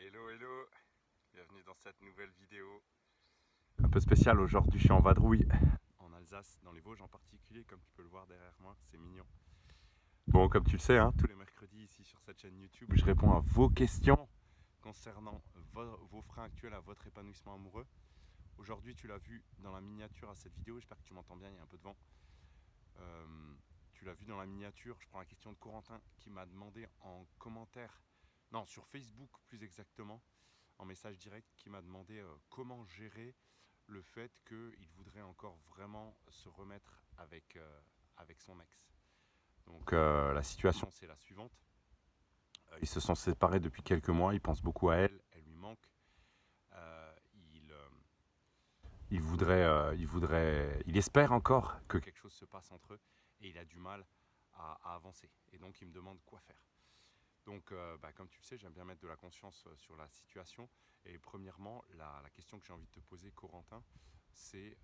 Hello, hello, bienvenue dans cette nouvelle vidéo. Un peu spéciale aujourd'hui, je suis en vadrouille en Alsace, dans les Vosges en particulier, comme tu peux le voir derrière moi, c'est mignon. Bon, comme tu le sais, tous les mercredis ici sur cette chaîne YouTube, je réponds à vos questions concernant vos freins actuels à votre épanouissement amoureux. Aujourd'hui, tu l'as vu dans la miniature à cette vidéo, j'espère que tu m'entends bien, il y a un peu de vent. Tu l'as vu dans la miniature, je prends la question de Corentin qui m'a demandé en commentaire, non, sur Facebook plus exactement, en message direct, qui m'a demandé comment gérer le fait qu'il voudrait encore vraiment se remettre avec son ex. Donc la situation c'est la suivante. Ils se sont séparés depuis quelques mois, il pense beaucoup à elle, elle lui manque. Euh, il, euh, il espère encore que quelque chose se passe entre eux et il a du mal à avancer. Et donc il me demande quoi faire. Donc, comme tu le sais, j'aime bien mettre de la conscience sur la situation. Et premièrement, la question que j'ai envie de te poser, Corentin, c'est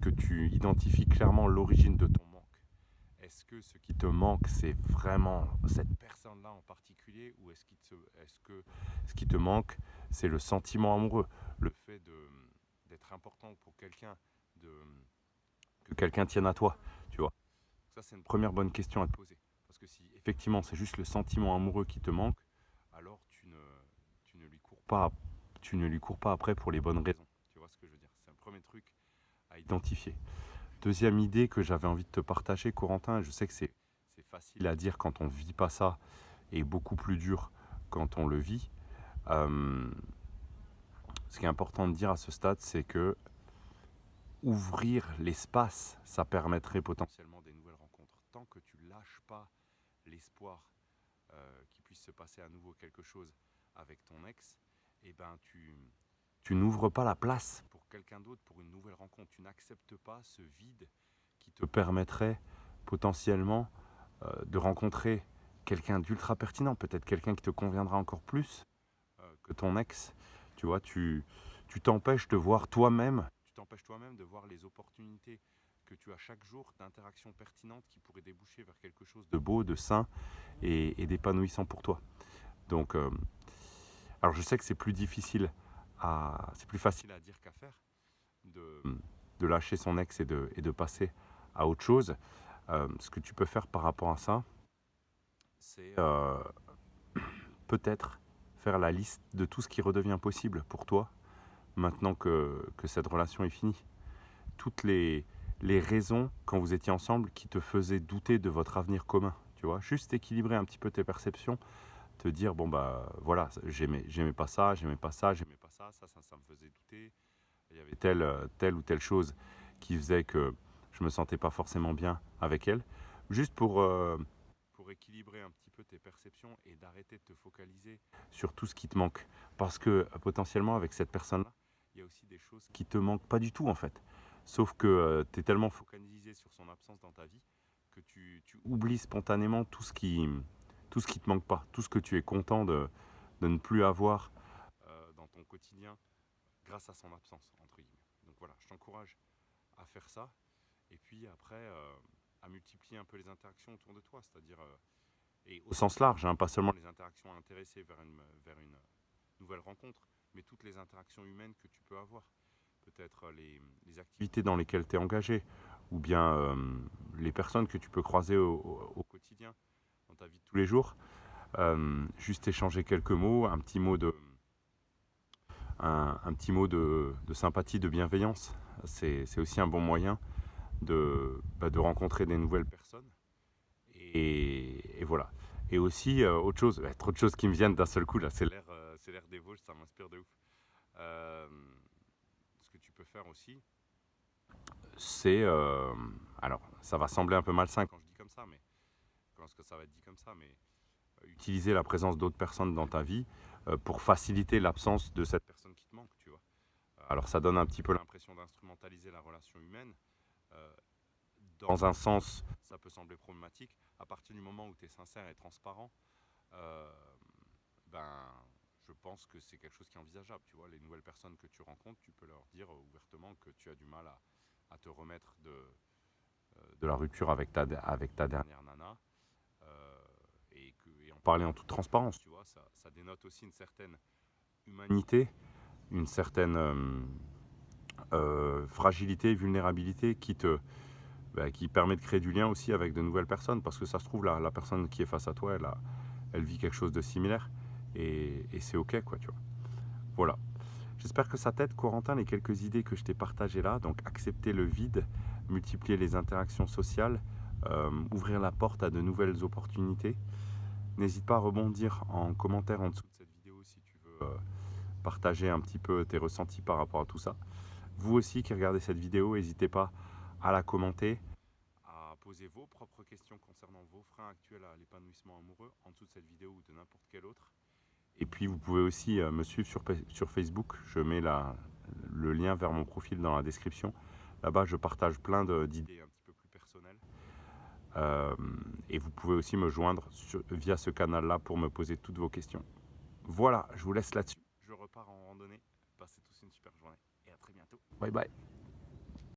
que tu identifies clairement l'origine de ton manque. Est-ce que ce qui te manque, c'est vraiment cette personne-là en particulier, ou est-ce que ce qui te manque, c'est le sentiment amoureux, le fait d'être important pour quelqu'un, que quelqu'un tienne à toi, tu vois. Ça, c'est une première bonne question à te poser. Parce que si effectivement c'est juste le sentiment amoureux qui te manque, alors tu ne lui cours pas, tu ne lui cours pas après pour les bonnes raisons. Tu vois ce que je veux dire? C'est un premier truc à identifier. Deuxième idée que j'avais envie de te partager, Corentin, et je sais que c'est facile à dire quand on ne vit pas ça, et beaucoup plus dur quand on le vit. Euh, Ce qui est important de dire à ce stade, c'est que ouvrir l'espace, ça permettrait potentiellement des nouvelles rencontres. Tant que tu lâches pas l'espoir qu'il puisse se passer à nouveau quelque chose avec ton ex, eh ben tu n'ouvres pas la place pour quelqu'un d'autre, pour une nouvelle rencontre. Tu n'acceptes pas ce vide qui te permettrait potentiellement de rencontrer quelqu'un d'ultra pertinent, peut-être quelqu'un qui te conviendra encore plus que ton ex. Tu vois, tu t'empêches de voir toi-même, tu t'empêches toi-même de voir les opportunités que tu as chaque jour d'interactions pertinentes qui pourraient déboucher vers quelque chose de beau, de sain et d'épanouissant pour toi. Donc, alors je sais que c'est plus difficile c'est plus facile à dire qu'à faire de, de lâcher son ex et de passer à autre chose. Ce que tu peux faire par rapport à ça, c'est peut-être faire la liste de tout ce qui redevient possible pour toi maintenant que cette relation est finie. Toutes les raisons quand vous étiez ensemble qui te faisaient douter de votre avenir commun. Tu vois, juste équilibrer un petit peu tes perceptions, te dire bon bah voilà, j'aimais pas ça, j'aimais pas ça, j'aimais pas ça, ça me faisait douter. Il y avait telle ou telle chose qui faisait que je me sentais pas forcément bien avec elle. Juste pour équilibrer un petit peu tes perceptions et d'arrêter de te focaliser sur tout ce qui te manque. Parce que potentiellement avec cette personne-là, il y a aussi des choses qui te manquent pas du tout en fait. Sauf que tu es tellement focalisé sur son absence dans ta vie que tu oublies spontanément tout ce qui te manque pas, tout ce que tu es content de ne plus avoir dans ton quotidien grâce à son absence, entre guillemets. Donc voilà, je t'encourage à faire ça. Et puis après, à multiplier un peu les interactions autour de toi, c'est-à-dire, et au sens large, pas seulement les interactions intéressées vers une nouvelle rencontre, mais toutes les interactions humaines que tu peux avoir. Peut-être les activités dans lesquelles tu es engagé, ou bien les personnes que tu peux croiser au quotidien, dans ta vie de tous les jours. Juste échanger quelques mots, un petit mot de sympathie, de bienveillance. C'est aussi un bon moyen de rencontrer des nouvelles personnes. Et voilà. Et aussi, autre chose, trop de choses qui me viennent d'un seul coup, là, c'est l'air des Vosges, ça m'inspire de ouf. Euh, Ce que tu peux faire aussi, c'est. Alors, ça va sembler un peu malsain quand je dis comme ça, mais quand est-ce que ça va être dit comme ça, mais utiliser la présence d'autres personnes dans ta vie pour faciliter l'absence de cette personne qui te manque, tu vois. Alors ça donne un petit peu l'impression d'instrumentaliser la relation humaine. Euh, dans un sens, ça peut sembler problématique. À partir du moment où tu es sincère et transparent, euh, ben, je pense que c'est quelque chose qui est envisageable. Tu vois, les nouvelles personnes que tu rencontres, tu peux leur dire ouvertement que tu as du mal à te remettre de la rupture avec ta dernière nana. Et en parler en toute transparence, tu vois, ça dénote aussi une certaine humanité, une certaine fragilité, vulnérabilité qui permet de créer du lien aussi avec de nouvelles personnes, parce que ça se trouve, la personne qui est face à toi, elle vit quelque chose de similaire, et c'est ok, quoi, tu vois. Voilà. J'espère que ça t'aide, Corentin, les quelques idées que je t'ai partagées là. Donc, accepter le vide, multiplier les interactions sociales, ouvrir la porte à de nouvelles opportunités. N'hésite pas à rebondir en commentaire en dessous de cette vidéo si tu veux partager un petit peu tes ressentis par rapport à tout ça. Vous aussi qui regardez cette vidéo, n'hésitez pas à la commenter, à poser vos propres questions concernant vos freins actuels à l'épanouissement amoureux en dessous de cette vidéo ou de n'importe quelle autre. Et puis vous pouvez aussi me suivre sur Facebook, je mets le lien vers mon profil dans la description. Là-bas je partage plein d'idées un petit peu plus personnelles. Et vous pouvez aussi me joindre via ce canal-là pour me poser toutes vos questions. Voilà, je vous laisse là-dessus. Je repars en randonnée. Passez tous une super journée et à très bientôt. Bye bye.